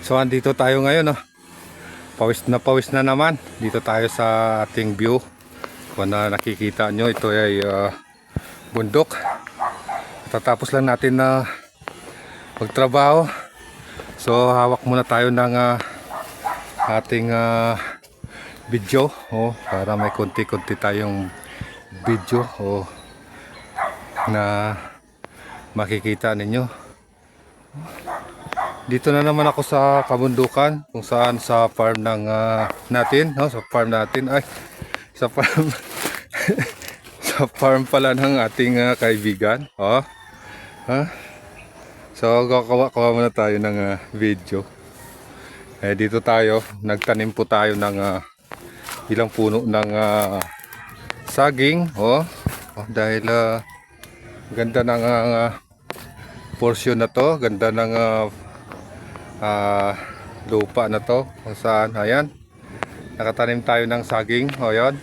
So andito tayo ngayon, no? Pawis na naman. Dito tayo sa ating view. Kung na nakikita nyo, ito ay bundok. Tatapos lang natin na magtrabaho. So hawak muna tayo ng ating video, para may konti-konti tayong video na makikita ninyo. Dito na naman ako sa kabundukan, kung saan sa farm ng natin, sa farm natin, sa farm sa farm pala ng ating kaibigan. So kawa muna tayo ng video. Dito tayo, nagtanim po tayo ng ilang puno ng saging, dahil ganda ng portion na to, ganda ng lupa na to, kung saan, ayan, nakatanim tayo ng saging. Ayan,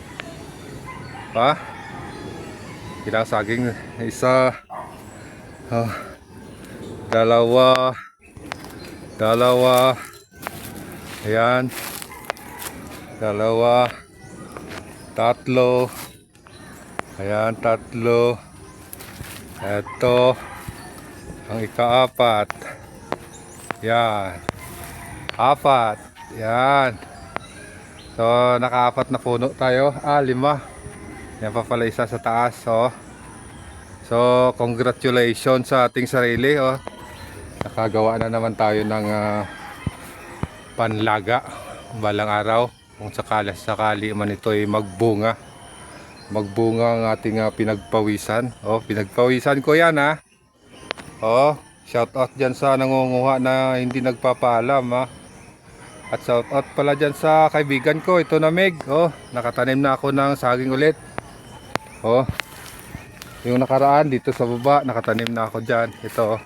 ilang saging, isa, dalawa, ayan, dalawa, tatlo, ayan, tatlo, eto ang ikaapat, yan, apat, yan. So nakaapat na puno tayo, lima, yan pa pala isa sa taas. So congratulations sa ating sarili, nakagawa na naman tayo ng panlaga balang araw, kung sakali man ito ay magbunga ang ating pinagpawisan. Pinagpawisan ko yan, shout out dyan sa nangunguha na hindi nagpapaalam, at shout out pala dyan sa kaibigan ko, ito na Meg. Nakatanim na ako ng saging ulit. Yung nakaraan dito sa baba, nakatanim na ako dyan. Ito,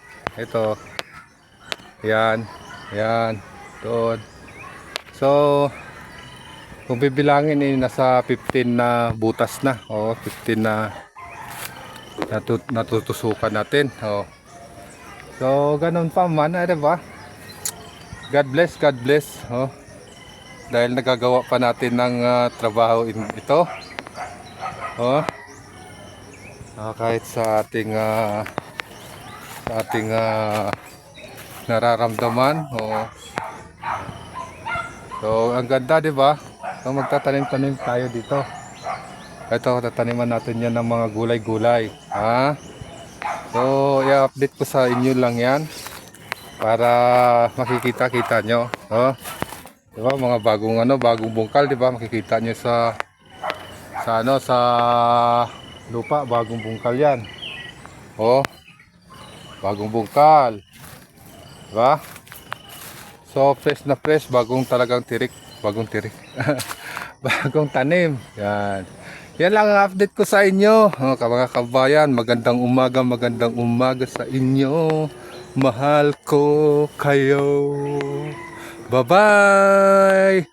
yan, doon. So kung bibilangin, nasa 15 na butas na, 15 na natutusukan natin. So ganun pa man, diba? God bless, dahil nagagawa pa natin ng trabaho ito, kahit sa ating nararamdaman. So ang ganda, diba? So magtatanim-tanim tayo dito. Ito, tataniman natin yan ng mga gulay-gulay, so i-update ko sa inyo lang yan, para makikita-kita nyo, diba, mga bagong bungkal, diba, makikita nyo sa lupa, bagong bungkal yan. Bagong bungkal, diba? So fresh na fresh, bagong tirik bagong tanim. Yan lang ang update ko sa inyo, mga kabayan. Magandang umaga sa inyo. Mahal ko kayo. Bye bye.